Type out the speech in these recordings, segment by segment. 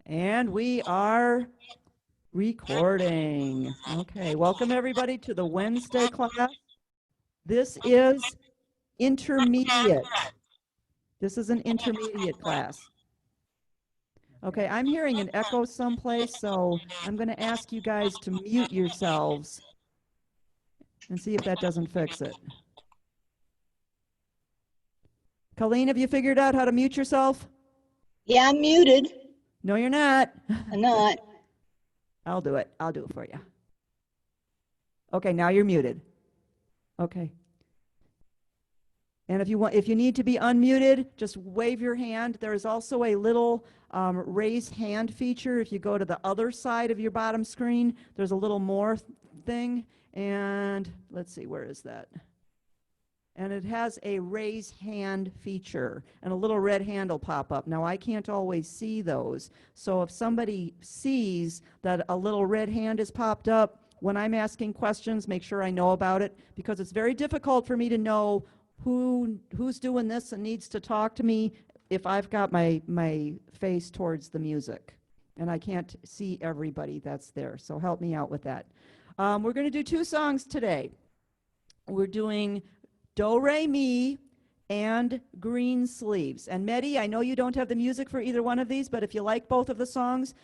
And we are recording. Okay, welcome everybody to the Wednesday class. This is intermediate. This is an intermediate class. Okay, I'm hearing an echo someplace, so I'm going to ask you guys to mute yourselves and see if that doesn't fix it. Colleen, have you figured out how to mute yourself? Yeah, I'm muted. No, you're not. I'm not. I'll do it. I'll do it for you. Okay, now you're muted. Okay. And if you need to be unmuted, just wave your hand. There is also a little raise hand feature. If you go to the other side of your bottom screen, there's a little more thing. And let's see, where is that? And it has a raise hand feature, and a little red hand will pop up. Now, I can't always see those. So if somebody sees that a little red hand has popped up, when I'm asking questions, make sure I know about it, because it's very difficult for me to know who's doing this and needs to talk to me if I've got my face towards the music and I can't see everybody that's there. So help me out with that. We're going to do 2 songs today. We're doing Do Re Mi and Greensleeves. And Mehdi, I know you don't have the music for either one of these, but if you like both of the songs,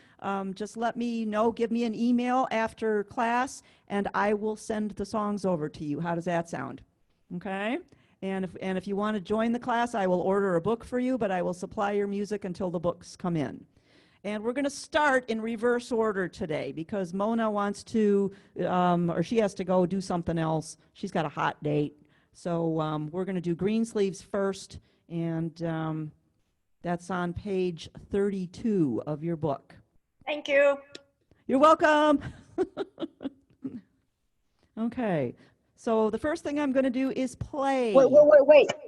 just let me know. Give me an email after class, and I will send the songs over to you. How does that sound? Okay? And if you want to join the class, I will order a book for you, but I will supply your music until the books come in. And we're going to start in reverse order today because Mona wants to, or she has to go do something else. She's got a hot date. So we're going to do Greensleeves first, and that's on page 32 of your book. Thank you. You're welcome. Okay. So the first thing I'm going to do is play. Wait.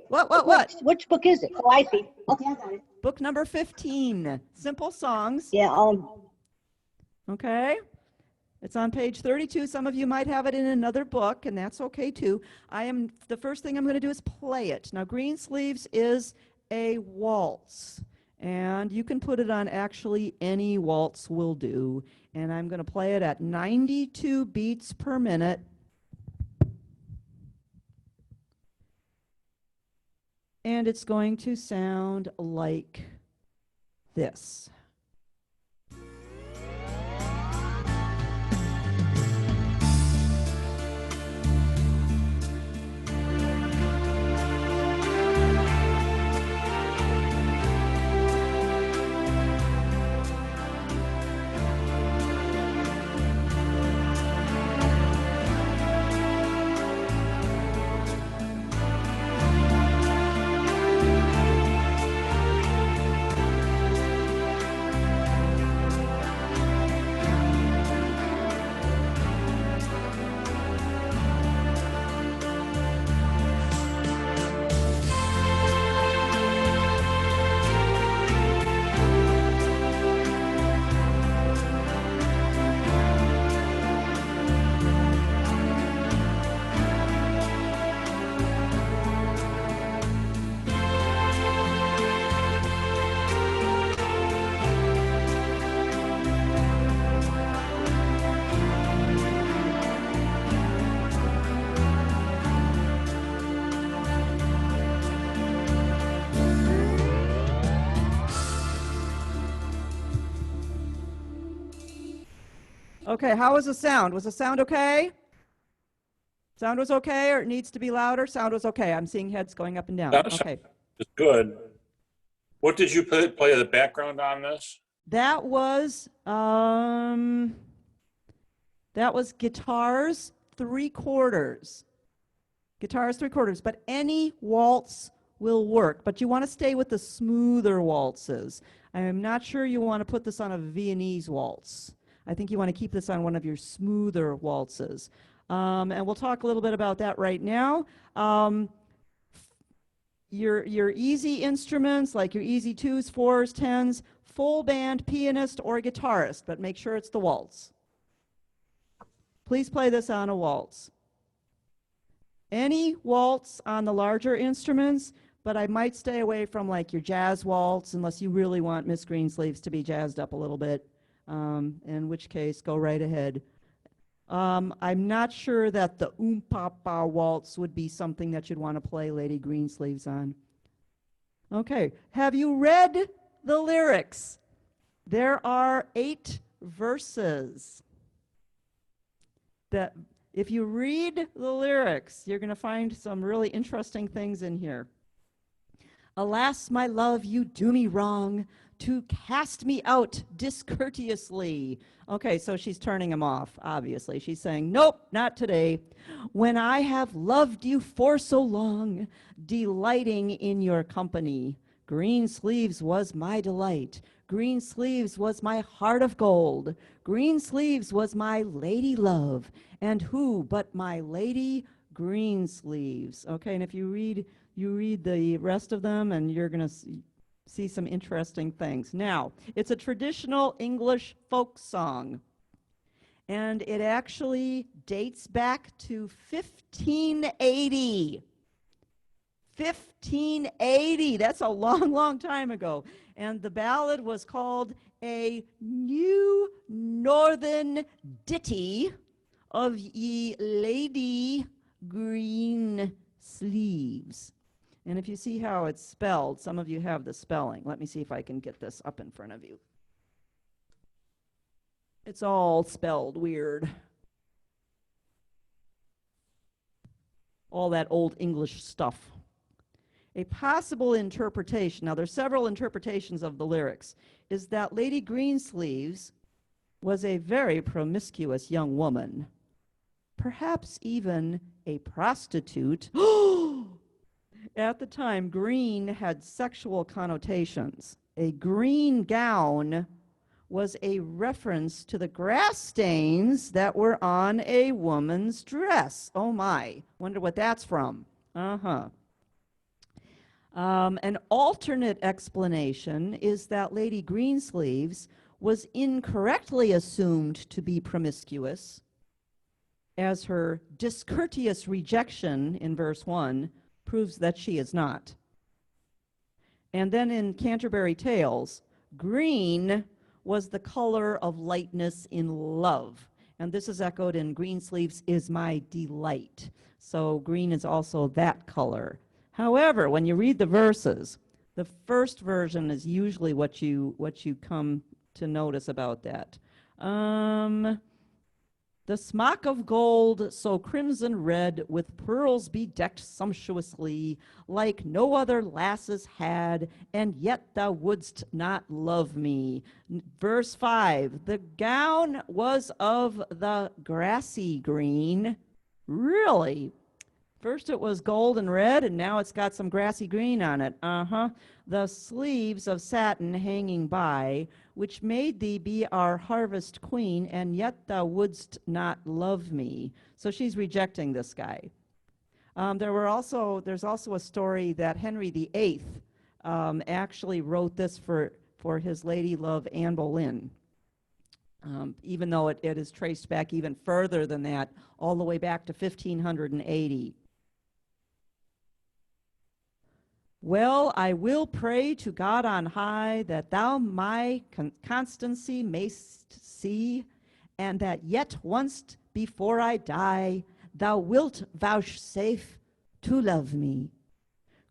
What? Which book is it? Oh, I see. Okay, I got it. Book number 15, Simple Songs. Yeah. Okay. It's on page 32. Some of you might have it in another book, and that's okay too. The first thing I'm going to do is play it. Now, Greensleeves is a waltz, and you can put it on actually any waltz will do. And I'm going to play it at 92 beats per minute. And it's going to sound like this. Okay, how was the sound? Was the sound okay? Sound was okay, or it needs to be louder? Sound was okay. I'm seeing heads going up and down. Okay. It's good. What did you play the background on this? That was guitars 3/4. Guitars 3/4, but any waltz will work. But you want to stay with the smoother waltzes. I'm not sure you want to put this on a Viennese waltz. I think you want to keep this on one of your smoother waltzes. And we'll talk a little bit about that right now. Your easy instruments, like your easy 2s, 4s, 10s, full band pianist or guitarist, but make sure it's the waltz. Please play this on a waltz. Any waltz on the larger instruments, but I might stay away from like your jazz waltz unless you really want Miss Greensleeves to be jazzed up a little bit, in which case go right ahead. I'm not sure that the Papa waltz would be something that you'd want to play Lady Greensleeves on. Okay, have you read the lyrics? There are 8 verses. That if you read the lyrics, you're going to find some really interesting things in here. Alas, my love, you do me wrong to cast me out discourteously. Okay, so she's turning him off, obviously. She's saying, nope, not today. When I have loved you for so long, delighting in your company. Greensleeves was my delight. Greensleeves was my heart of gold. Greensleeves was my lady love. And who but my lady Greensleeves? Okay, and if you read the rest of them, and you're going to see some interesting things. Now, it's a traditional English folk song, and it actually dates back to 1580. 1580, that's a long, long time ago. And the ballad was called A New Northern Ditty of Ye Lady Greensleeves. And if you see how it's spelled, some of you have the spelling. Let me see if I can get this up in front of you. It's all spelled weird. All that old English stuff. A possible interpretation, now there's several interpretations of the lyrics, is that Lady Greensleeves was a very promiscuous young woman, perhaps even a prostitute. At the time, green had sexual connotations. A green gown was a reference to the grass stains that were on a woman's dress. Oh my, wonder what that's from. An alternate explanation is that Lady Greensleeves was incorrectly assumed to be promiscuous, as her discourteous rejection in verse 1 proves that she is not. And then in Canterbury Tales, green was the color of lightness in love. And this is echoed in Greensleeves is my delight. So green is also that color. However, when you read the verses, the first version is usually what you come to notice about that. The smock of gold, so crimson red, with pearls bedecked sumptuously, like no other lasses had, and yet thou wouldst not love me. Verse 5, the gown was of the grassy green. Really? First it was gold and red, and now it's got some grassy green on it. The sleeves of satin hanging by, which made thee be our harvest queen, and yet thou wouldst not love me. So she's rejecting this guy. There's also a story that Henry VIII actually wrote this for his lady love, Anne Boleyn. Even though it is traced back even further than that, all the way back to 1580. Well, I will pray to God on high that thou my constancy mayst see, and that yet once before I die, thou wilt vouchsafe to love me.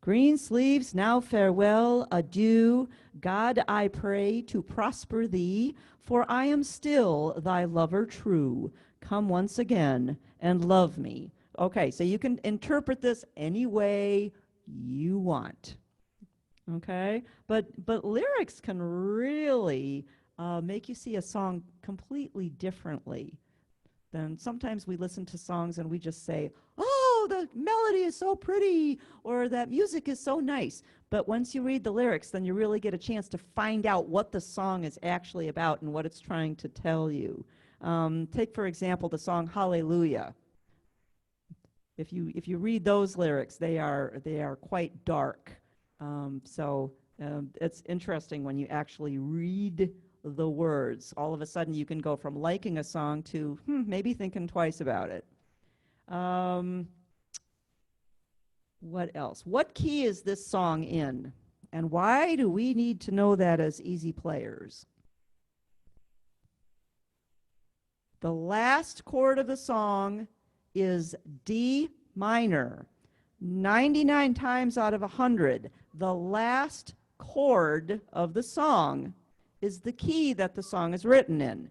Greensleeves, now farewell, adieu. God, I pray to prosper thee, for I am still thy lover true. Come once again and love me. Okay, so you can interpret this any way you want. Okay, but lyrics can really make you see a song completely differently. Then sometimes we listen to songs and we just say, oh, the melody is so pretty, or that music is so nice. But once you read the lyrics, then you really get a chance to find out what the song is actually about and what it's trying to tell you. Take, for example, the song Hallelujah. If you read those lyrics, they are quite dark. It's interesting when you actually read the words. All of a sudden, you can go from liking a song to maybe thinking twice about it. What else? What key is this song in? And why do we need to know that as easy players? The last chord of the song is D minor. 99 times out of 100, the last chord of the song is the key that the song is written in.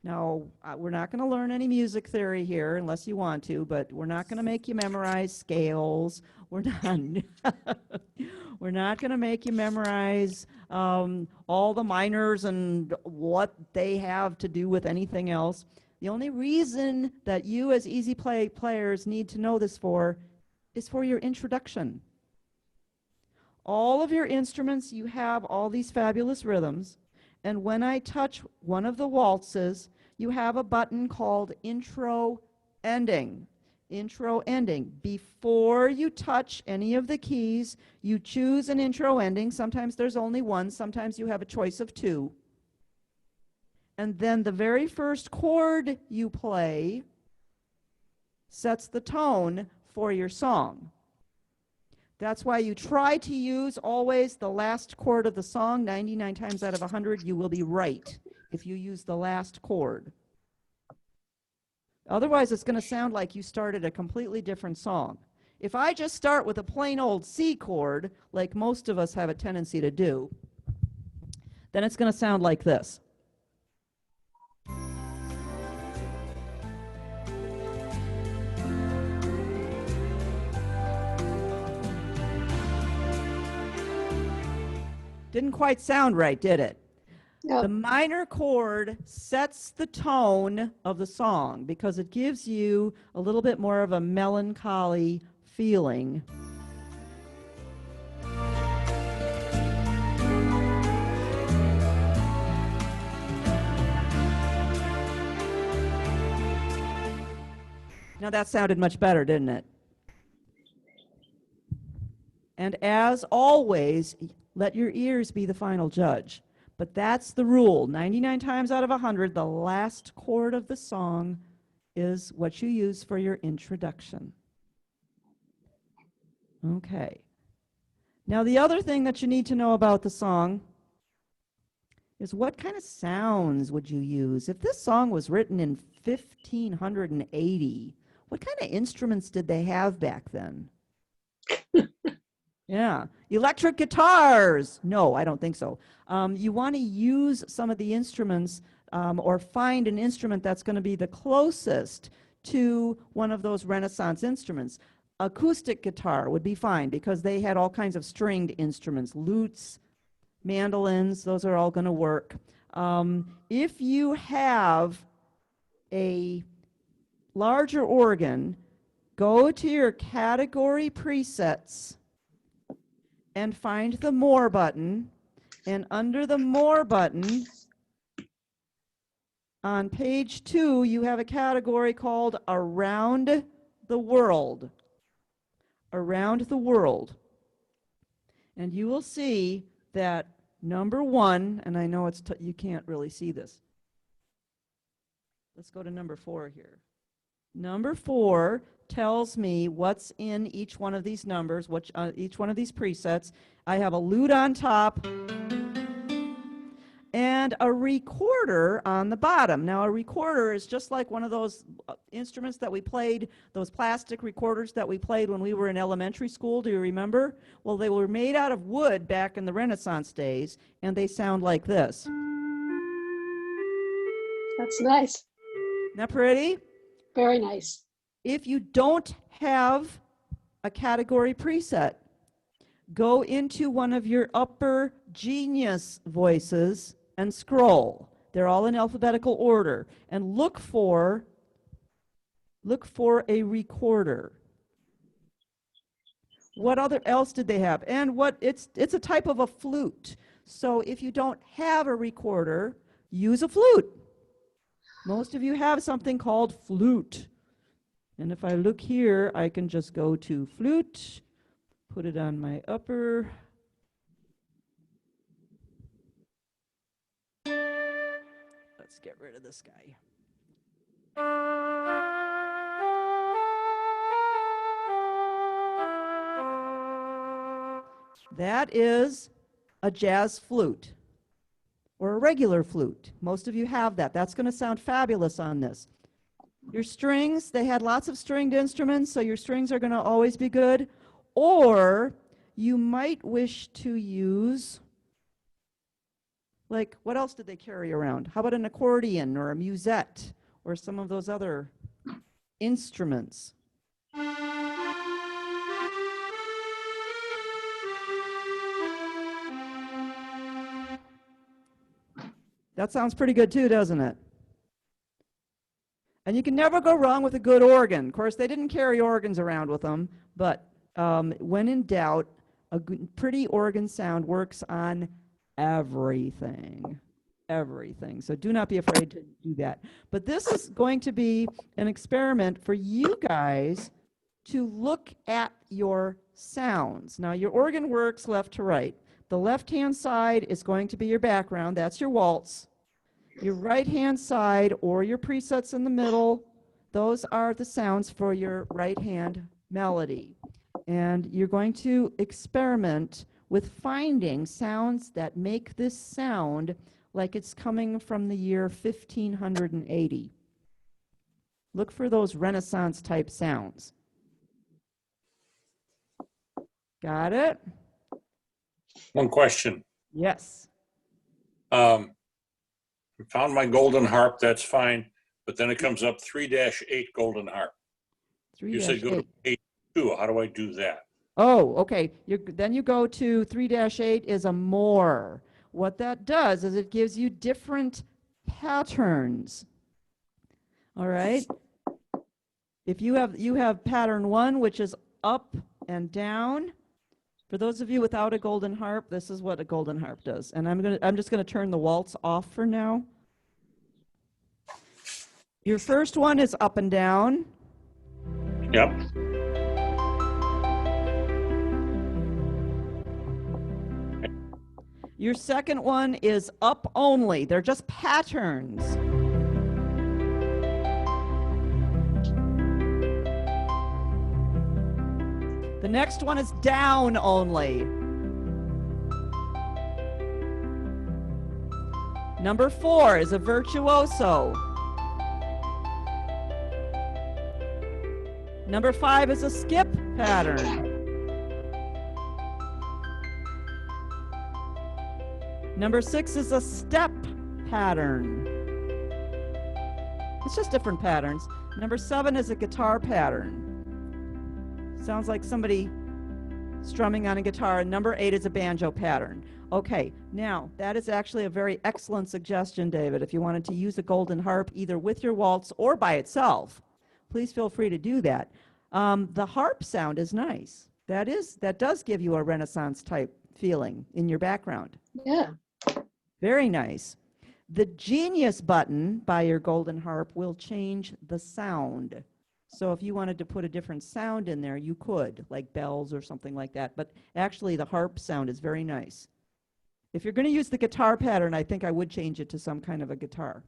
Now, we're not going to learn any music theory here unless you want to, but we're not going to make you memorize scales. We're not, we're not going to make you memorize all the minors and what they have to do with anything else. The only reason that you as easy play players need to know this is for your introduction. All of your instruments, you have all these fabulous rhythms, and when I touch one of the waltzes, you have a button called intro ending. Intro ending. Before you touch any of the keys, you choose an intro ending. Sometimes there's only one, sometimes you have a choice of two. And then the very first chord you play sets the tone for your song. That's why you try to use always the last chord of the song. 99 times out of 100, you will be right if you use the last chord. Otherwise, it's going to sound like you started a completely different song. If I just start with a plain old C chord, like most of us have a tendency to do, then it's going to sound like this. Didn't quite sound right, did it? No. The minor chord sets the tone of the song because it gives you a little bit more of a melancholy feeling. Now that sounded much better, didn't it? And as always, let your ears be the final judge. But that's the rule. 99 times out of 100, the last chord of the song is what you use for your introduction. Okay. Now the other thing that you need to know about the song is what kind of sounds would you use? If this song was written in 1580, what kind of instruments did they have back then? Yeah. Electric guitars. No, I don't think so. You want to use some of the instruments or find an instrument that's going to be the closest to one of those Renaissance instruments. Acoustic guitar would be fine because they had all kinds of stringed instruments, lutes, mandolins, those are all going to work. If you have a larger organ, go to your category presets and find the More button, and under the More button, on page 2, you have a category called Around the World. Around the World. And you will see that number 1, and I know you can't really see this. Let's go to number 4 here. Number 4 tells me what's in each one of these numbers, each one of these presets. I have a lute on top and a recorder on the bottom. Now, a recorder is just like one of those instruments that we played, those plastic recorders that we played when we were in elementary school. Do you remember? Well, they were made out of wood back in the Renaissance days, and they sound like this. That's nice. Isn't that pretty? Very nice. If you don't have a category preset, go into one of your upper Genius voices and scroll. They're all in alphabetical order. And look for a recorder. What else did they have? And it's a type of a flute. So if you don't have a recorder, use a flute. Most of you have something called flute. And if I look here, I can just go to flute, put it on my upper. Let's get rid of this guy. That is a jazz flute or a regular flute. Most of you have that. That's going to sound fabulous on this. Your strings, they had lots of stringed instruments, so your strings are going to always be good. Or you might wish to use, like, what else did they carry around? How about an accordion or a musette or some of those other instruments? That sounds pretty good too, doesn't it? And you can never go wrong with a good organ. Of course, they didn't carry organs around with them, but when in doubt, a pretty organ sound works on everything. Everything. So do not be afraid to do that. But this is going to be an experiment for you guys to look at your sounds. Now, your organ works left to right. The left-hand side is going to be your background. That's your waltz. Your right-hand side or your presets in the middle, those are the sounds for your right-hand melody. And you're going to experiment with finding sounds that make this sound like it's coming from the year 1580. Look for those Renaissance-type sounds. Got it? One question. Yes. Found my golden harp, that's fine, but then it comes up 3-8 golden harp. You said go to 8-2. How do I do that? Oh, okay. Then you go to 3-8 is a more. What that does is it gives you different patterns. All right. If you have pattern 1, which is up and down. For those of you without a golden harp, this is what a golden harp does. And I'm just gonna turn the waltz off for now. Your first one is up and down. Yep. Your second one is up only. They're just patterns. The next one is down only. Number 4 is a virtuoso. Number 5 is a skip pattern. Number 6 is a step pattern. It's just different patterns. Number 7 is a guitar pattern. Sounds like somebody strumming on a guitar. And number 8 is a banjo pattern. Okay, now that is actually a very excellent suggestion, David. If you wanted to use a golden harp either with your waltz or by itself, please feel free to do that. The harp sound is nice. That does give you a Renaissance type feeling in your background. Yeah. Very nice. The Genius button by your golden harp will change the sound. So if you wanted to put a different sound in there, you could, like bells or something like that. But actually, the harp sound is very nice. If you're going to use the guitar pattern, I think I would change it to some kind of a guitar.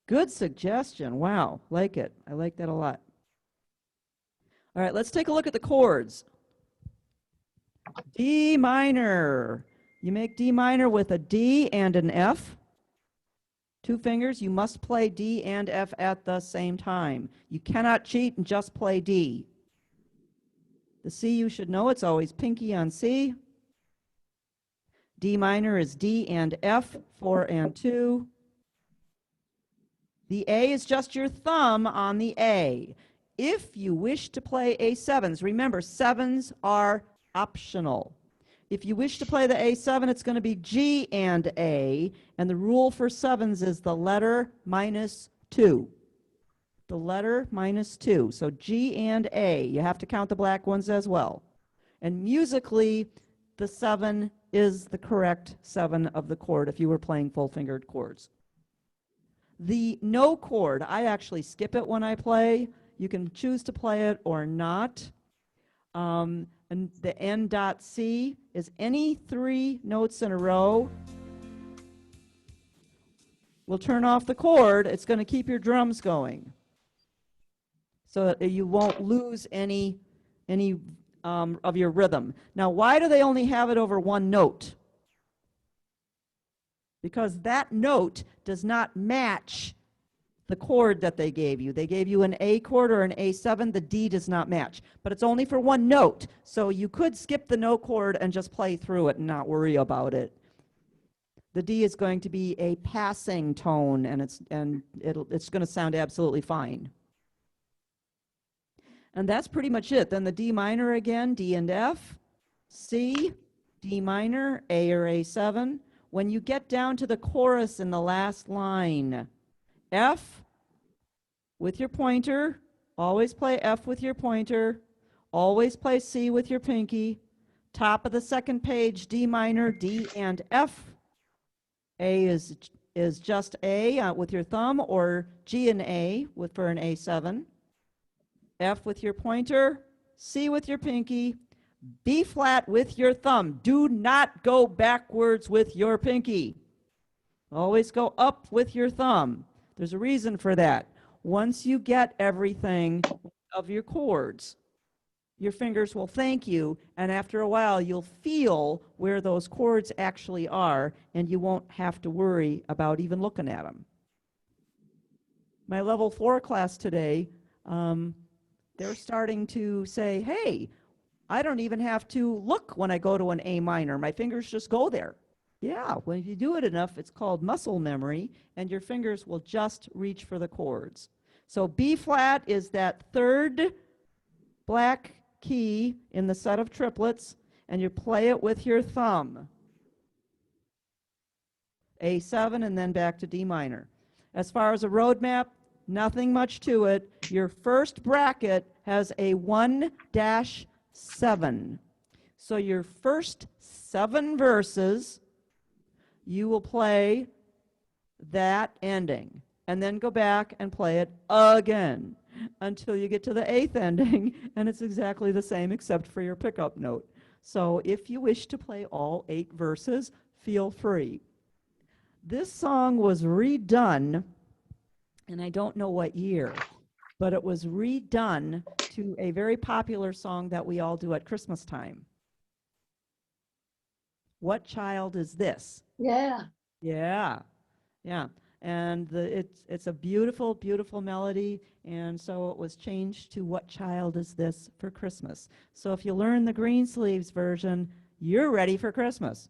Good suggestion. Wow, like it. I like that a lot. All right, let's take a look at the chords. D minor. You make D minor with a D and an F. 2 fingers. You must play D and F at the same time. You cannot cheat and just play D. The C, you should know, it's always pinky on C. D minor is D and F, 4 and 2. The A is just your thumb on the A. If you wish to play A7s, remember, 7s are optional. If you wish to play the A7, it's going to be G and A, and the rule for 7s is the letter minus 2. The letter minus 2. So G and A. You have to count the black ones as well. And musically, the 7 is the correct 7 of the chord if you were playing full-fingered chords. The no chord, I actually skip it when I play. You can choose to play it or not. And the N dot C is any 3 notes in a row. We'll turn off the chord. It's going to keep your drums going, so that you won't lose any of your rhythm. Now, why do they only have it over one note? Because that note does not match the chord that they gave you. They gave you an A chord or an A7. The D does not match, but it's only for one note. So you could skip the note chord and just play through it and not worry about it. The D is going to be a passing tone, and it's going to sound absolutely fine. And that's pretty much it. Then the D minor again, D and F, C, D minor, A or A7. When you get down to the chorus in the last line, F with your pointer, always play F with your pointer, always play C with your pinky, top of the second page, D minor, D and F. A is just A with your thumb, or G and A for an A7. F with your pointer, C with your pinky, B flat with your thumb. Do not go backwards with your pinky. Always go up with your thumb. There's a reason for that. Once you get everything of your chords, your fingers will thank you, and after a while you'll feel where those chords actually are, and you won't have to worry about even looking at them. My level 4 class today, they're starting to say, hey, I don't even have to look when I go to an A minor. My fingers just go there. Yeah, when you do it enough, it's called muscle memory, and your fingers will just reach for the chords. So B flat is that third black key in the set of triplets, and you play it with your thumb. A7 and then back to D minor. As far as a roadmap, nothing much to it. Your first bracket has a 1-7. So your first 7 verses, you will play that ending and then go back and play it again until you get to the 8th ending, and it's exactly the same except for your pickup note. So if you wish to play all 8 verses, feel free. This song was redone, and I don't know what year, but it was redone to a very popular song that we all do at Christmas time. What Child Is This? Yeah. Yeah, yeah. And it's a beautiful, beautiful melody, and so it was changed to What Child Is This for Christmas. So if you learn the Greensleeves version, you're ready for Christmas.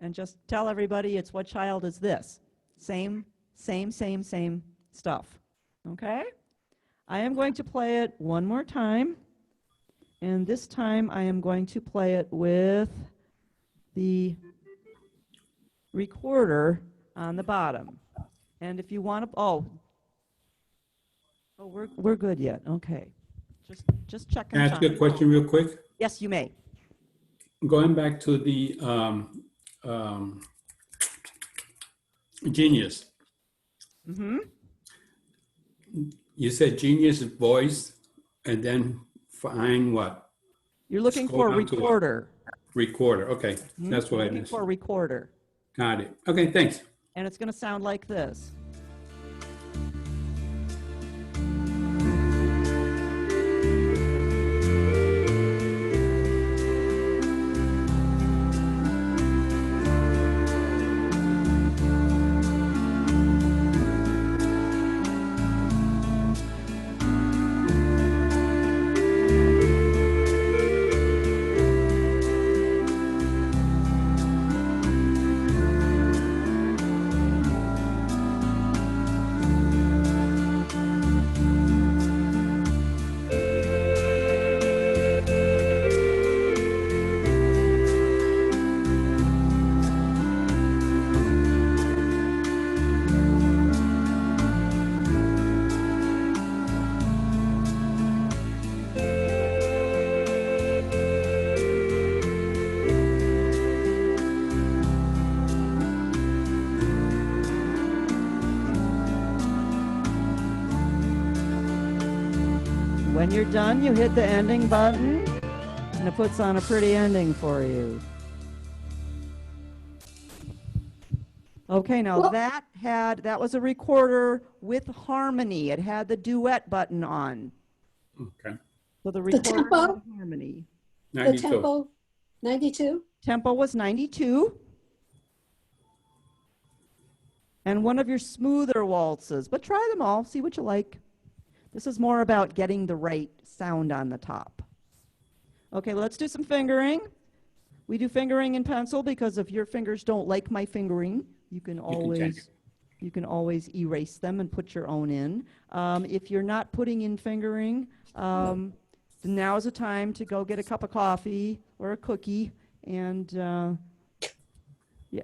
And just tell everybody it's What Child Is This? Same stuff. Okay? I am going to play it one more time, and this time I am going to play it with the recorder on the bottom. And if you want to, we're good yet. Okay, just checking. Can I ask you a question real quick? Yes, you may. Going back to the Genius. Mm-hmm. You said Genius voice, and then find what? You're looking Scroll for a down to what? recorder. Recorder. Okay, Mm-hmm. that's what I Looking missed. for a recorder, Got it. Okay, thanks. and it's going to sound like this. When you're done, you hit the ending button, and it puts on a pretty ending for you. Okay, now Well- that was a recorder with harmony. It had the duet button on. Okay. So the The recorder tempo, had harmony. the 92. tempo, 92. Tempo was 92. And one of your smoother waltzes, but try them all, see what you like. This is more about getting the right sound on the top. Okay, let's do some fingering. We do fingering in pencil because if your fingers don't like my fingering, you can always erase them and put your own in. If you're not putting in fingering, now is the time to go get a cup of coffee or a cookie and yeah.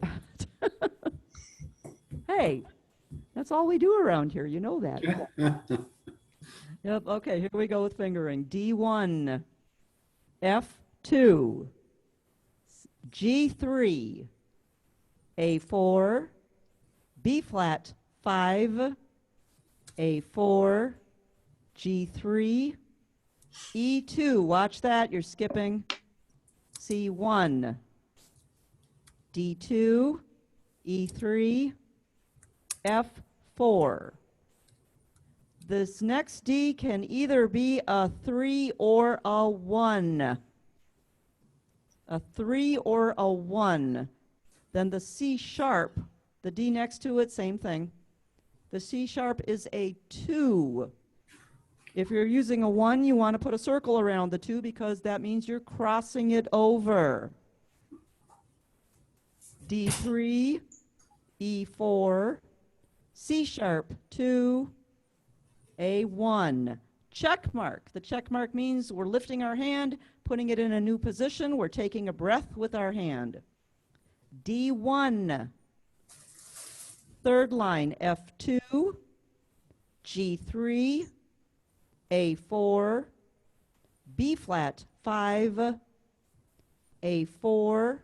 Hey, that's all we do around here. You know that. Yep. Okay, here we go with fingering. D1, F2, G3, A4, B flat 5, A4, G3, E2. Watch that. You're skipping. C1, D2, E3, F4. This next D can either be a 3 or a 1. A 3 or a 1. Then the C sharp, the D next to it, same thing. The C sharp is a 2. If you're using a 1, you want to put a circle around the 2 because that means you're crossing it over. D3, E4, C sharp 2, A1. Check mark. The check mark means we're lifting our hand, putting it in a new position. We're taking a breath with our hand. D1. Third line, F2, G3, A4, B flat 5, A4,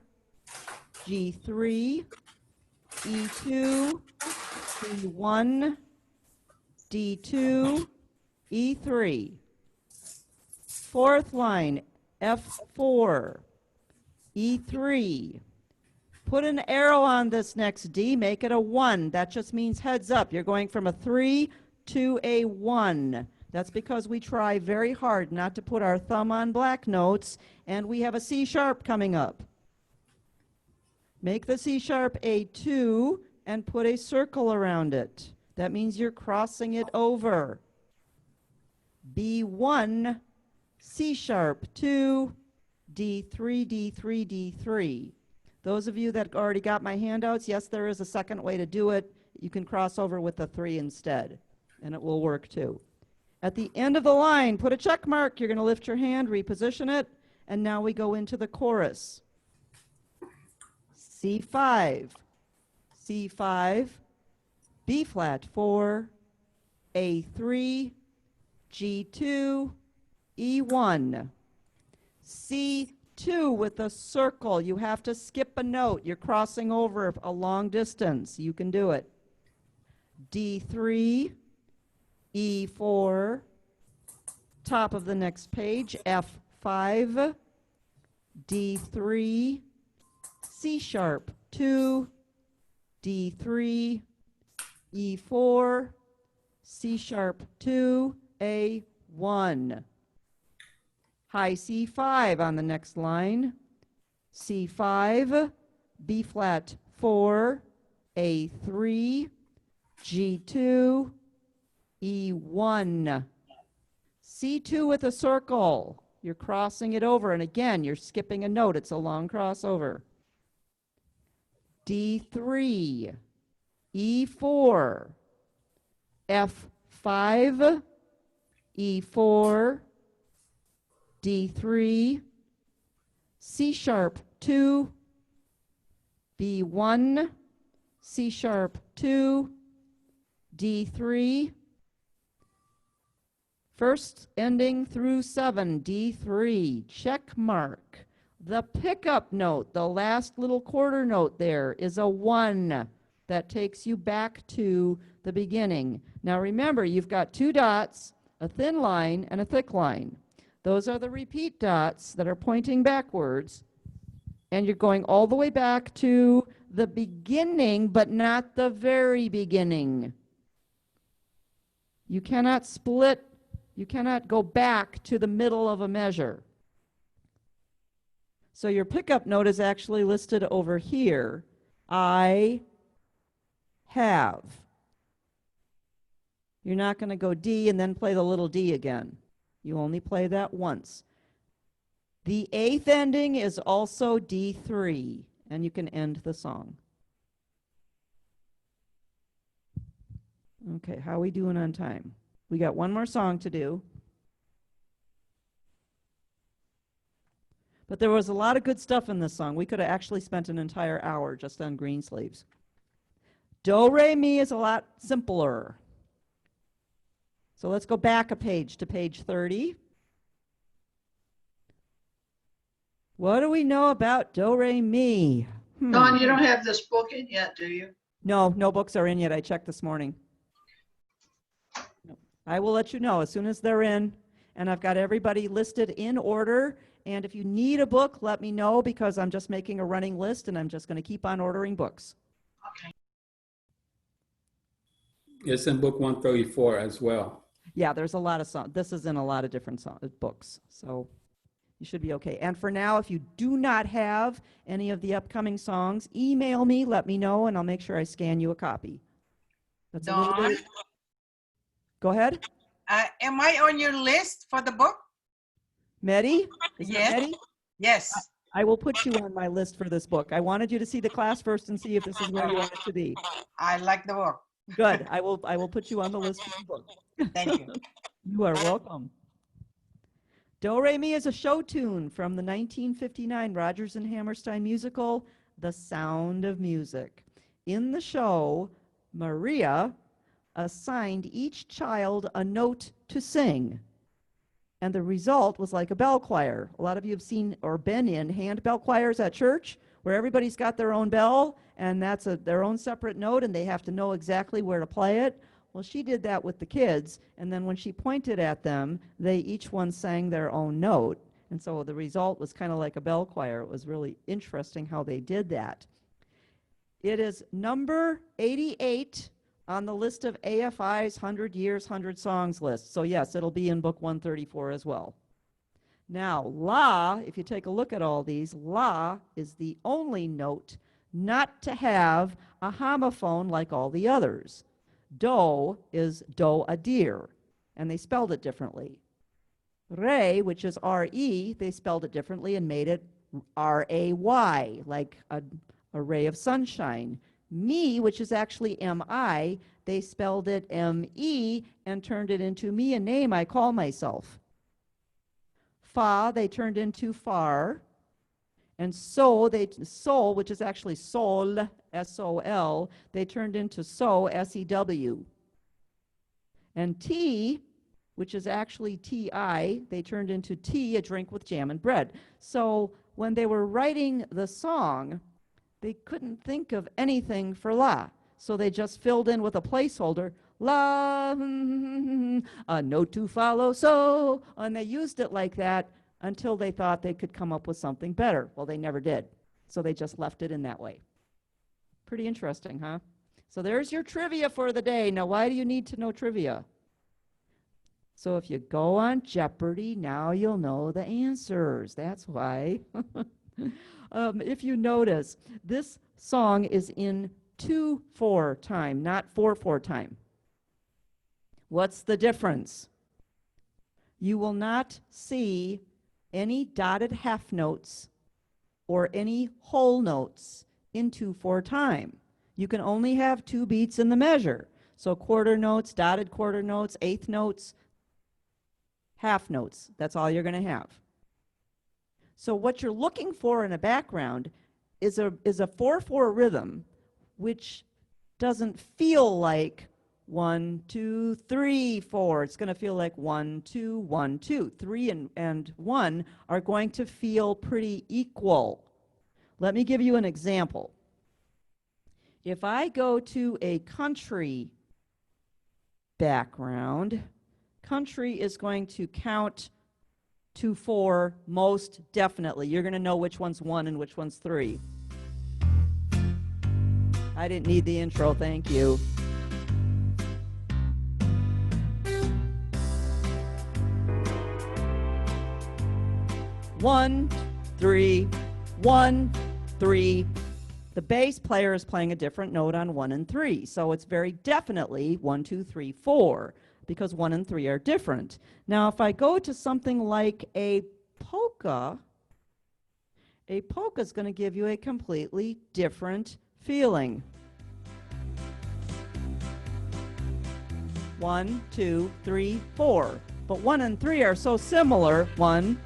G3, E2, C1, D2, E3. Fourth line, F4, E3. Put an arrow on this next D, make it a 1. That just means heads up. You're going from a 3 to a 1. That's because we try very hard not to put our thumb on black notes, and we have a C sharp coming up. Make the C sharp a 2 and put a circle around it. That means you're crossing it over. B1, C sharp 2, D3, D3, D3. Those of you that already got my handouts, yes, there is a second way to do it. You can cross over with the 3 instead, and it will work too. At the end of the line, put a check mark. You're going to lift your hand, reposition it, and now we go into the chorus. C5, C5, B flat 4, A3, G2, E1. C2 with a circle. You have to skip a note. You're crossing over a long distance. You can do it. D3, E4, top of the next page, F5, D3, C sharp 2, D3, E4, C sharp 2, A1. High C5 on the next line. C5, B flat 4, A3, G2, E1. C2 with a circle. You're crossing it over, and again, you're skipping a note. It's a long crossover. D3, E4, F5, E4, D3, C sharp 2, B1, C sharp 2, D3, first ending through 7, D3, check mark. The pickup note, the last little quarter note there, is a 1 that takes you back to the beginning. Now remember, you've got 2 dots, a thin line, and a thick line. Those are the repeat dots that are pointing backwards, and you're going all the way back to the beginning, but not the very beginning. You cannot split You cannot go back to the middle of a measure. So your pickup note is actually listed over here. I have. You're not going to go D and then play the little D again. You only play that once. The eighth ending is also D3, and you can end the song. Okay, how are we doing on time? We got one more song to do. But there was a lot of good stuff in this song. We could have actually spent an entire hour just on Greensleeves. Do, re, mi is a lot simpler. So let's go back a page to page 30. What do we know about do, re, mi? Dawn, you don't have this book in yet, do you? No, no books are in yet. I checked this morning. I will let you know as soon as they're in. And I've got everybody listed in order. And if you need a book, let me know, because I'm just making a running list and I'm just going to keep on ordering books. Okay. It's in book 134 as well. Yeah, there's a lot of songs. This is in a lot of different books. So you should be okay. And for now, if you do not have any of the upcoming songs, email me, let me know, and I'll make sure I scan you a copy. That's a little Dawn, bit. Go ahead. am I on your list for the book? Medi? Is that Yes. Medi? Yes. I will put you on my list for this book. I wanted you to see the class first and see if this is where you want it to be. I like the book. Good. I will put you on the list for the book. Thank you. You are welcome. Do, re, mi is a show tune from the 1959 Rodgers and Hammerstein musical, The Sound of Music. In the show, Maria assigned each child a note to sing. And the result was like a bell choir. A lot of you have seen or been in hand bell choirs at church, where everybody's got their own bell, and that's their own separate note, and they have to know exactly where to play it. Well, she did that with the kids, and then when she pointed at them, they each one sang their own note. And so the result was kind of like a bell choir. It was really interesting how they did that. It is number 88 on the list of AFI's 100 Years, 100 Songs list. So yes, it'll be in book 134 as well. Now, la, if you take a look at all these, la is the only note not to have a homophone like all the others. Do is do a deer, and they spelled it differently. Re, which is R-E, they spelled it differently and made it R-A-Y, like a ray of sunshine. Me, which is actually M-I, they spelled it M-E and turned it into me, a name I call myself. Fa, they turned into far. And so, sol, which is actually sol, S-O-L, they turned into so, S-E-W. And T, which is actually T-I, they turned into tea, a drink with jam and bread. So when they were writing the song, they couldn't think of anything for la. So they just filled in with a placeholder, la, a note to follow, so, and they used it like that until they thought they could come up with something better. Well, they never did. So they just left it in that way. Pretty interesting, huh? So there's your trivia for the day. Now, why do you need to know trivia? So if you go on Jeopardy, now you'll know the answers. That's why. If you notice, this song is in 2/4 time, not 4/4 time. What's the difference? You will not see any dotted half notes or any whole notes in 2/4 time. You can only have 2 beats in the measure. So quarter notes, dotted quarter notes, eighth notes, half notes. That's all you're going to have. So what you're looking for in a background is a 4/4 rhythm, which doesn't feel like 1, 2, 3, 4. It's going to feel like 1, 2, 1, 2. 3 and 1 are going to feel pretty equal. Let me give you an example. If I go to a country background, country is going to count to 4 most definitely. You're going to know which one's 1 and which one's 3. I didn't need the intro, thank you. 1, 3, 1, 3. The bass player is playing a different note on 1 and 3, so it's very definitely 1, 2, 3, 4, because 1 and 3 are different. Now, if I go to something like a polka is going to give you a completely different feeling. 1, 2, 3, 4. But 1 and 3 are so similar. 1,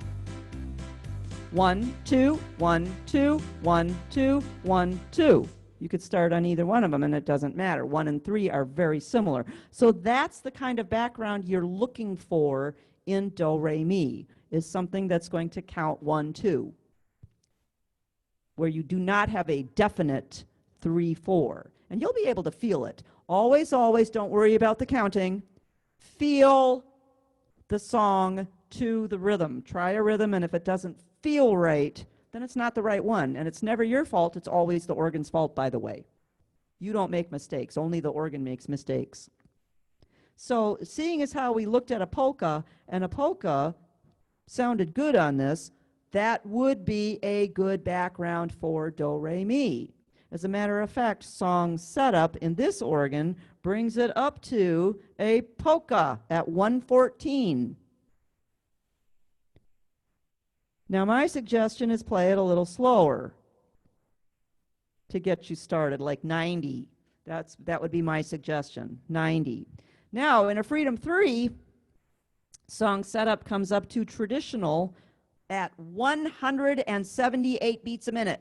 1, 2, 1, 2, 1, 2, 1, 2. You could start on either one of them and it doesn't matter. 1 and 3 are very similar. So that's the kind of background you're looking for in do, re, mi, is something that's going to count 1, 2, where you do not have a definite 3, 4. And you'll be able to feel it. Always, always don't worry about the counting. Feel the song to the rhythm. Try a rhythm, and if it doesn't feel right, then it's not the right one. And it's never your fault. It's always the organ's fault, by the way. You don't make mistakes. Only the organ makes mistakes. So seeing as how we looked at a polka, and a polka sounded good on this, that would be a good background for do, re, mi. As a matter of fact, song setup in this organ brings it up to a polka at 114. Now my suggestion is play it a little slower to get you started, like 90. That would be my suggestion, 90. Now in a Freedom 3, song setup comes up to traditional at 178 beats a minute.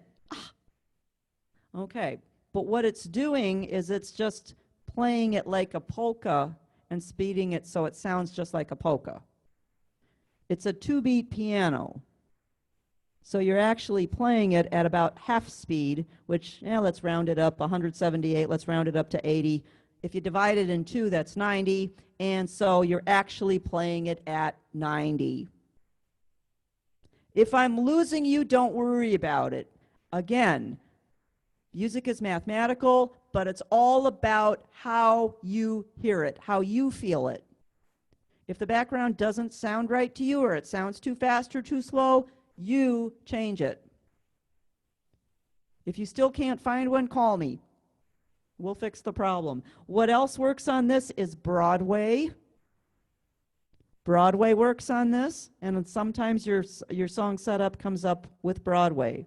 Okay, but what it's doing is it's just playing it like a polka and speeding it so it sounds just like a polka. It's a 2-beat piano. So you're actually playing it at about half speed, which, let's round it up, 178, let's round it up to 80. If you divide it in 2, that's 90, and so you're actually playing it at 90. If I'm losing you, don't worry about it. Again, music is mathematical, but it's all about how you hear it, how you feel it. If the background doesn't sound right to you, or it sounds too fast or too slow, you change it. If you still can't find one, call me. We'll fix the problem. What else works on this is Broadway. Broadway works on this, and sometimes your song setup comes up with Broadway.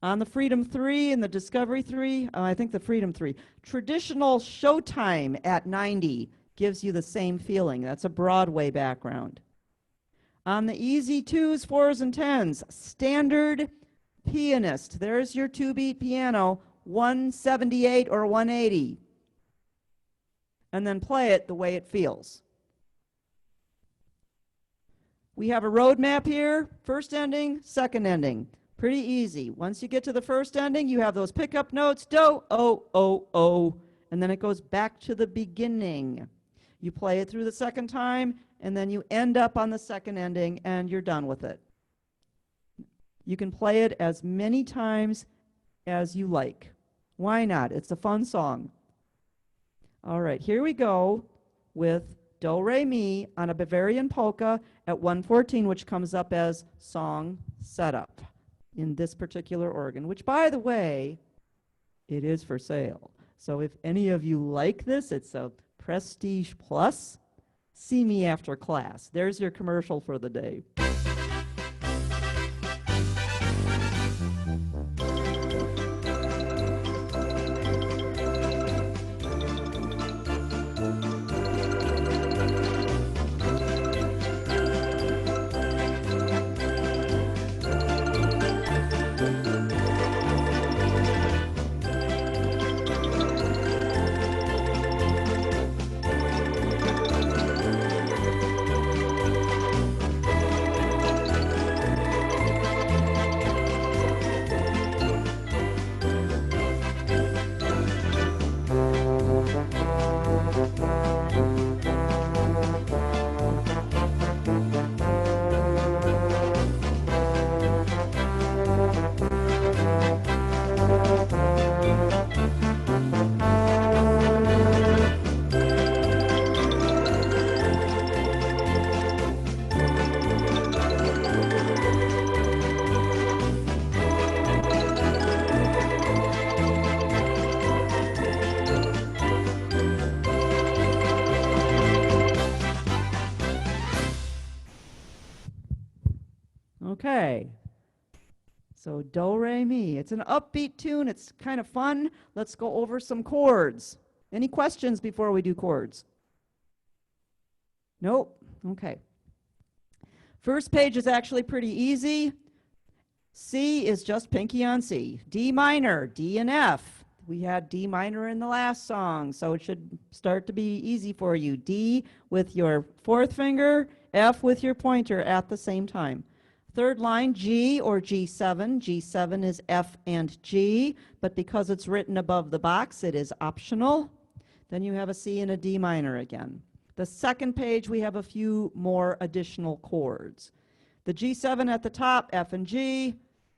On the Freedom 3 and the Discovery 3, I think the Freedom 3, traditional Showtime at 90 gives you the same feeling. That's a Broadway background. On the easy 2s, 4s, and 10s, standard pianist. There's your 2-beat piano, 178 or 180. And then play it the way it feels. We have a road map here, first ending, second ending. Pretty easy. Once you get to the first ending, you have those pickup notes, do, oh, oh, oh, and then it goes back to the beginning. You play it through the second time, and then you end up on the second ending, and you're done with it. You can play it as many times as you like. Why not? It's a fun song. All right, here we go with do, re, mi on a Bavarian polka at 114, which comes up as song setup in this particular organ, which, by the way, it is for sale. So if any of you like this, it's a Prestige Plus. See me after class. There's your commercial for the day. So do, re, mi. It's an upbeat tune. It's kind of fun. Let's go over some chords. Any questions before we do chords? Nope. Okay. First page is actually pretty easy. C is just pinky on C. D minor, D and F. We had D minor in the last song, so it should start to be easy for you. D with your fourth finger, F with your pointer at the same time. Third line, G or G7. G7 is F and G, but because it's written above the box, it is optional. Then you have a C and a D minor again. The second page, we have a few more additional chords. The G7 at the top, F and G,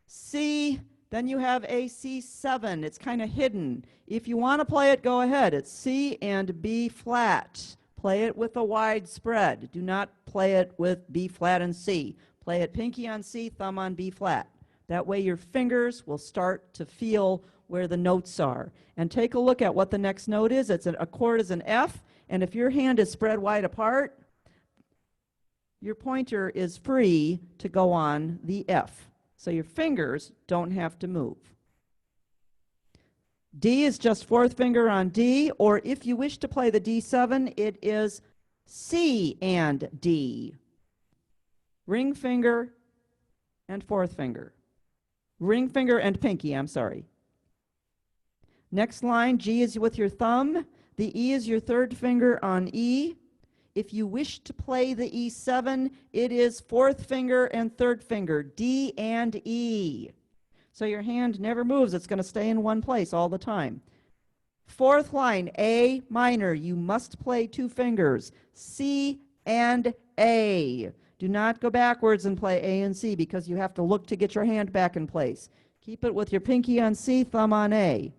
C, then you have a C7. It's kind of hidden. If you want to play it, go ahead. It's C and B flat. Play it with a wide spread. Do not play it with B flat and C. Play it pinky on C, thumb on B flat. That way your fingers will start to feel where the notes are. And take a look at what the next note is. A chord is an F, and if your hand is spread wide apart, your pointer is free to go on the F. So your fingers don't have to move. D is just fourth finger on D, or if you wish to play the D7, it is C and D. Ring finger and fourth finger. Ring finger and pinky, I'm sorry. Next line, G is with your thumb. The E is your third finger on E. If you wish to play the E7, it is fourth finger and third finger, D and E. So your hand never moves. It's going to stay in one place all the time. Fourth line, A minor. You must play two fingers, C and A. Do not go backwards and play A and C because you have to look to get your hand back in place. Keep it with your pinky on C, thumb on A.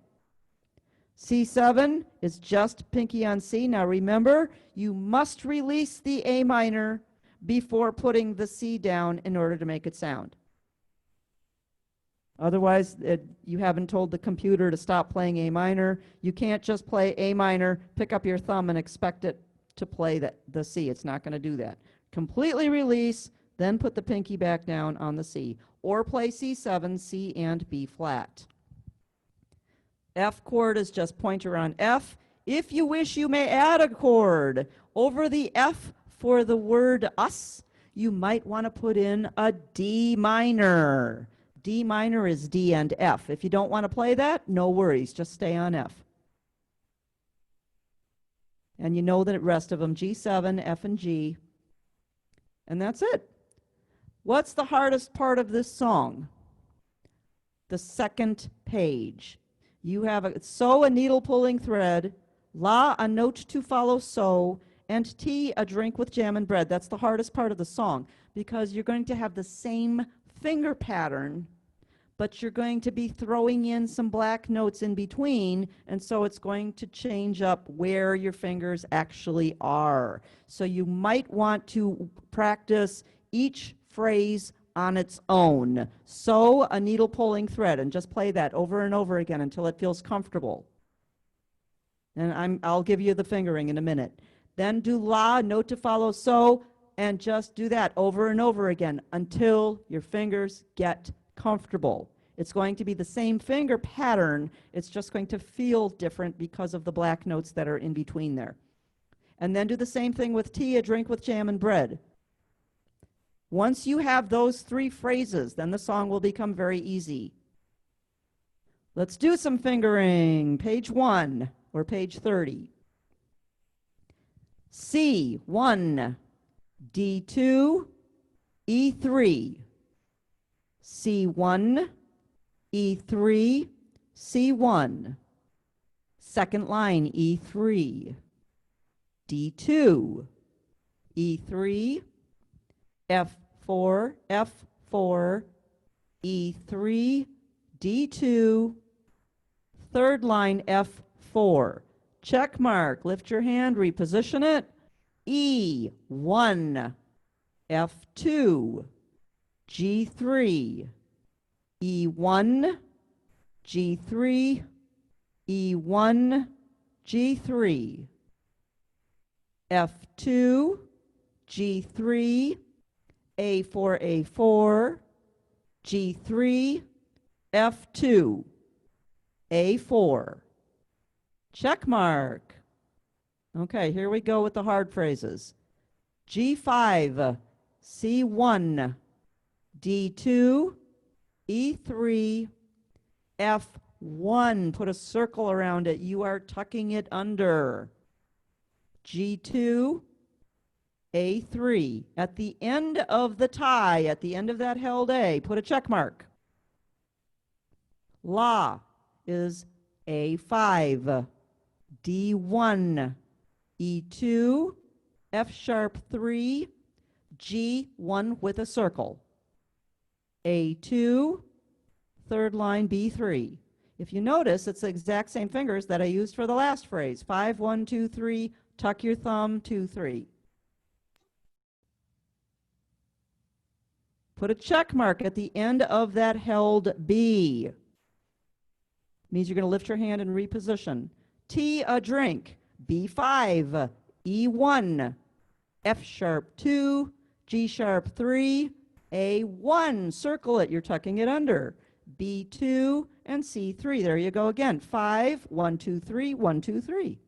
C7 is just pinky on C. Now remember, you must release the A minor before putting the C down in order to make it sound. Otherwise, you haven't told the computer to stop playing A minor. You can't just play A minor, pick up your thumb, and expect it to play the C. It's not going to do that. Completely release, then put the pinky back down on the C. Or play C7, C and B flat. F chord is just pointer on F. If you wish, you may add a chord. Over the F for the word us, you might want to put in a D minor. D minor is D and F. If you don't want to play that, no worries. Just stay on F. And you know the rest of them, G7, F and G. And that's it. What's the hardest part of this song? The second page. You have a so, a needle pulling thread, la, a note to follow so, and T, a drink with jam and bread. That's the hardest part of the song because you're going to have the same finger pattern, but you're going to be throwing in some black notes in between, and so it's going to change up where your fingers actually are. So you might want to practice each phrase on its own. Sew a needle pulling thread and just play that over and over again until it feels comfortable. And I'll give you the fingering in a minute. Then do la, note to follow so, and just do that over and over again until your fingers get comfortable. It's going to be the same finger pattern. It's just going to feel different because of the black notes that are in between there. And then do the same thing with tea, a drink with jam and bread. Once you have those three phrases, then the song will become very easy. Let's do some fingering. Page 1 or page 30. C1, D2, E3. C1, E3, C1. Second line, E3. D2, E3, F4, F4, E3, D2, third line F4. Check mark, lift your hand, reposition it. E1, F2, G3, E1, G3, E1, G3, F2, G3, A4, A4, G3, F2, A4, check mark. Okay, here we go with the hard phrases. G5, C1, D2, E3, F1. Put a circle around it. You are tucking it under. G2, A3. At the end of the tie, at the end of that held A, put a check mark. La is A5, D1, E2, F sharp 3, G1 with a circle. A2, third line B3. If you notice, it's the exact same fingers that I used for the last phrase. 5, 1, 2, 3, tuck your thumb, 2, 3. Put a check mark at the end of that held B. Means you're going to lift your hand and reposition. T, a drink. B5, E1, F sharp 2, G sharp 3, A1. Circle it. You're tucking it under. B2 and C3. There you go again. 5, 1, 2, 3, 1, 2, 3.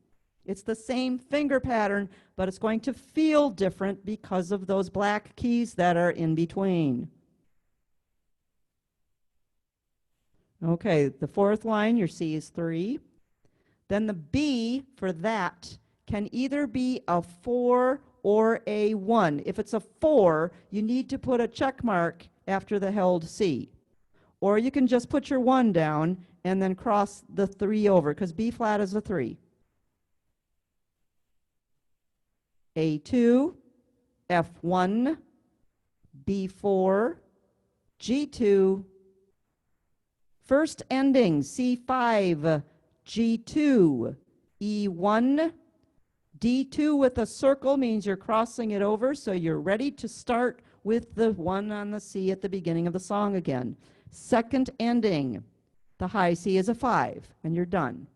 It's the same finger pattern, but it's going to feel different because of those black keys that are in between. Okay, the fourth line, your C is 3. Then the B for that can either be a 4 or a 1. If it's a 4, you need to put a check mark after the held C. Or you can just put your 1 down and then cross the 3 over, because B flat is a 3. A2, F1, B4, G2, first ending C5, G2, E1, D2 with a circle means you're crossing it over, so you're ready to start with the 1 on the C at the beginning of the song again. Second ending, the high C is a 5, and you're done.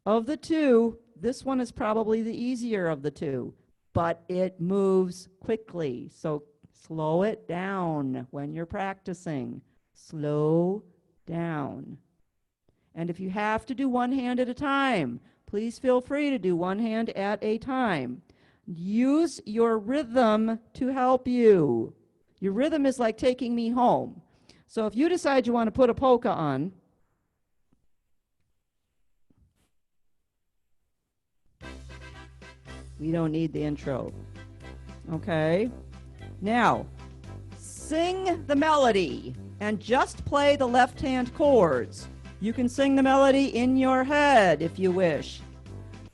Of the two, this one is probably the easier of the two, but it moves quickly, so slow it down when you're practicing. Slow down. And if you have to do one hand at a time, please feel free to do one hand at a time. Use your rhythm to help you. Your rhythm is like taking me home. So if you decide you want to put a polka on, we don't need the intro. Okay? Now, sing the melody and just play the left-hand chords. You can sing the melody in your head if you wish.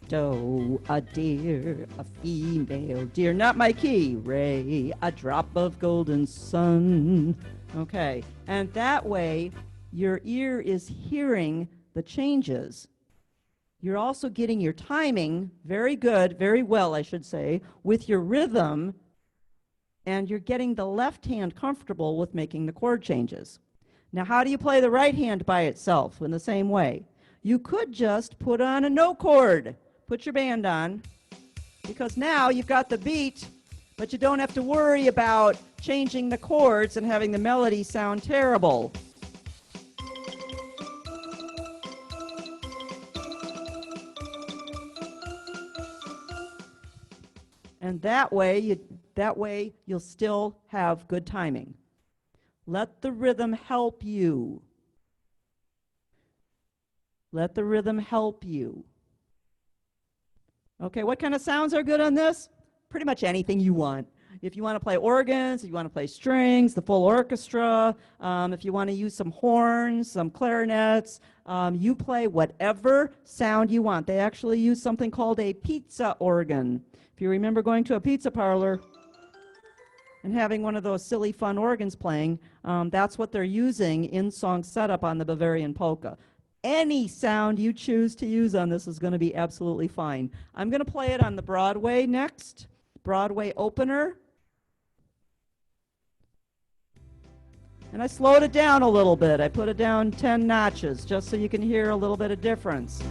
Do, a deer, a female deer, not my key. Ray, a drop of golden sun. Okay, and that way your ear is hearing the changes. You're also getting your timing very good, very well, I should say, with your rhythm, and you're getting the left hand comfortable with making the chord changes. Now, how do you play the right hand by itself in the same way? You could just put on a no chord. Put your band on, because now you've got the beat, but you don't have to worry about changing the chords and having the melody sound terrible. And that way you'll still have good timing. Let the rhythm help you. Let the rhythm help you. Okay, what kind of sounds are good on this? Pretty much anything you want. If you want to play organs, if you want to play strings, the full orchestra, if you want to use some horns, some clarinets, you play whatever sound you want. They actually use something called a pizza organ. If you remember going to a pizza parlor and having one of those silly fun organs playing, that's what they're using in song setup on the Bavarian polka. Any sound you choose to use on this is going to be absolutely fine. I'm going to play it on the Broadway next, Broadway opener. And I slowed it down a little bit. I put it down 10 notches just so you can hear a little bit of difference.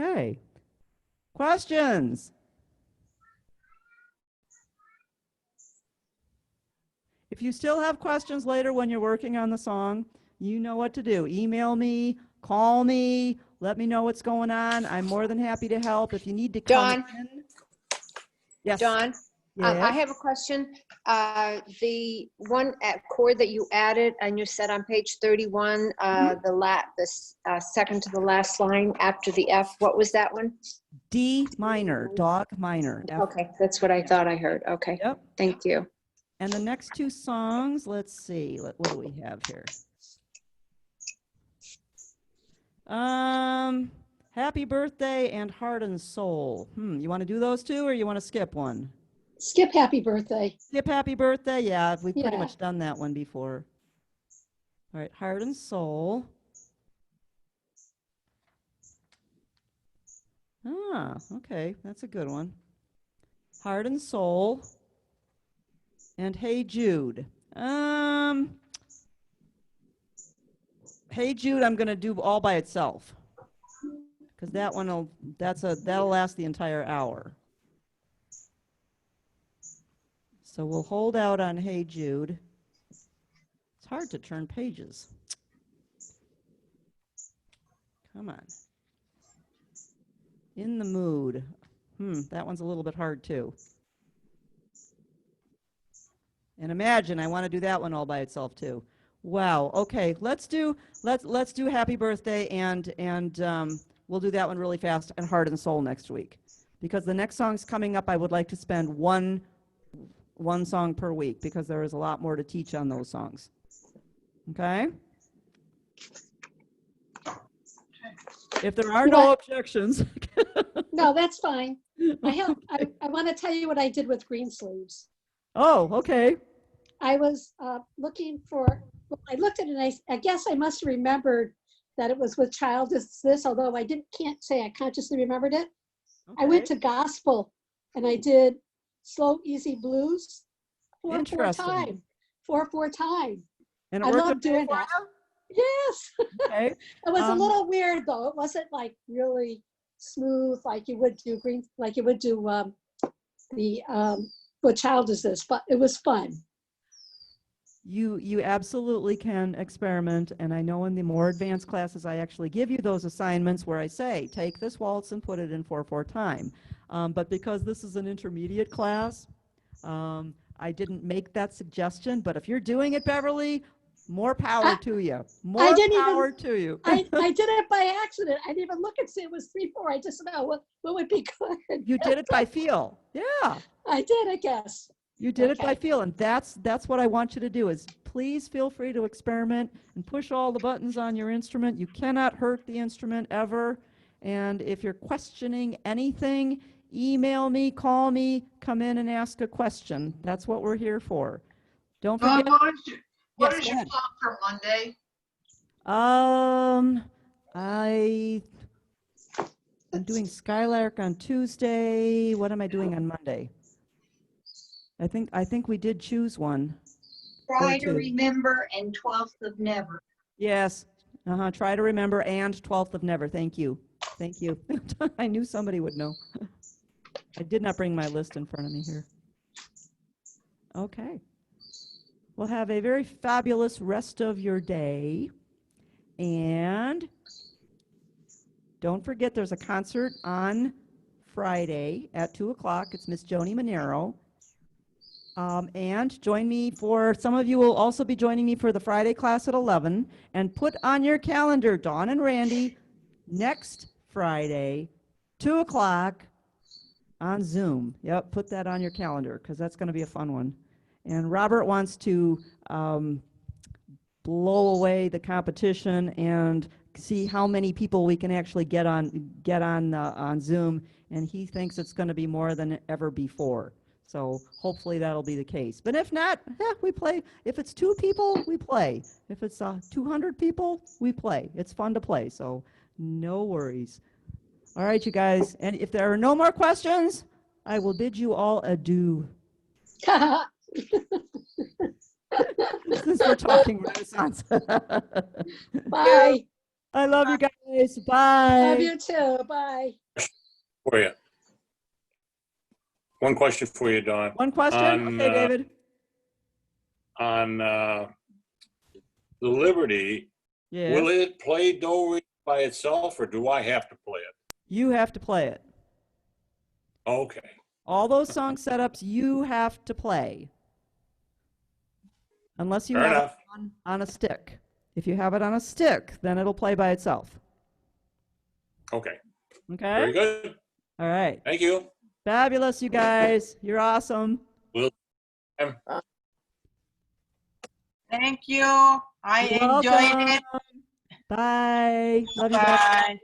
Okay. Questions? If you still have questions later when you're working on the song, you know what to do. Email me, call me, let me know what's going on. I'm more than happy to help. If you need to come Dawn, in. Yes. Dawn, Yes. I have a question. The one chord that you added and you said on page 31, the second to the last line after the F, what was that one? D minor, dog minor. F. Okay, that's what I thought I heard. Okay, Yep. thank you. And the next two songs, let's see, what do we have here? Happy Birthday and Heart and Soul. You want to do those two or you want to skip one? Skip Happy Birthday. Skip Happy Birthday? Yeah, we've pretty Yeah. much done that one before. All right, Heart and Soul. Ah, okay, that's a good one. Heart and Soul. And Hey Jude. Hey Jude, I'm going to do all by itself. Because that one that'll last the entire hour. So we'll hold out on Hey Jude. It's hard to turn pages. Come on. In the Mood. That one's a little bit hard too. And Imagine, I want to do that one all by itself too. Wow. Okay, let's do Happy Birthday and we'll do that one really fast, and Heart and Soul next week. Because the next song's coming up, I would like to spend one song per week because there is a lot more to teach on those songs. Okay? If there are no objections. No, that's fine. I want to tell you what I did with Greensleeves. Oh, okay. I was looking for, I looked at it and I guess I must have remembered that it was with Child Is This, although I can't say I consciously remembered it. Okay. I went to gospel and I did Slow Easy Blues 4/4 time. 4/4 time. And I it worked love okay doing for that. you? Yes. Okay. It was a little weird though. It wasn't like really smooth like you would do What Child Is This, but it was fun. You absolutely can experiment, and I know in the more advanced classes I actually give you those assignments where I say, take this waltz and put it in 4/4 time. But because this is an intermediate class, I didn't make that suggestion, but if you're doing it, Beverly, more power to you. More power to you. I did it by accident. I didn't even look and see it was 3/4. I just know what would be good. You did it by feel. Yeah. I did, I guess. You did it by Okay. feel, and that's what I want you to do is please feel free to experiment and push all the buttons on your instrument. You cannot hurt the instrument ever. And if you're questioning anything, email me, call me, come in and ask a question. That's what we're here for. Don't Dawn, forget. what Yes, is go your ahead. plan for Monday? I'm doing Skylark on Tuesday. What am I doing on Monday? I think we did choose one. Try Or to two. remember and 12th of never. Yes. Try to remember, and 12th of never. Thank you. Thank you. I knew somebody would know. I did not bring my list in front of me here. Okay. Well, have a very fabulous rest of your day. And don't forget there's a concert on Friday at 2 o'clock. It's Miss Joni Monero. And join me for, some of you will also be joining me for the Friday class at 11. And put on your calendar, Dawn and Randy, next Friday, 2 o'clock on Zoom. Yep, put that on your calendar because that's going to be a fun one. And Robert wants to blow away the competition and see how many people we can actually get on Zoom. And he thinks it's going to be more than ever before. So hopefully that'll be the case. But if not, we play. If it's 2 people, we play. If it's 200 people, we play. It's fun to play, so no worries. All right, you guys. And if there are no more questions, I will bid you all adieu. Since we're talking Renaissance. Bye. I love you guys. guys. Bye. Love you too. Bye. For you. One question for you, Dawn. One question? On, Okay, David. On the Liberty, Yeah. will it play Do Re by itself, or do I have to play it? You have to play it. Okay. All those song setups you have to play. Unless you Fair have enough. it on a stick. If you have it on a stick, then it'll play by itself. Okay. Okay? Very good. All right. Thank you. Fabulous, you guys. You're awesome. Thank you. I You're enjoyed welcome. it. Bye. Love you guys. Bye.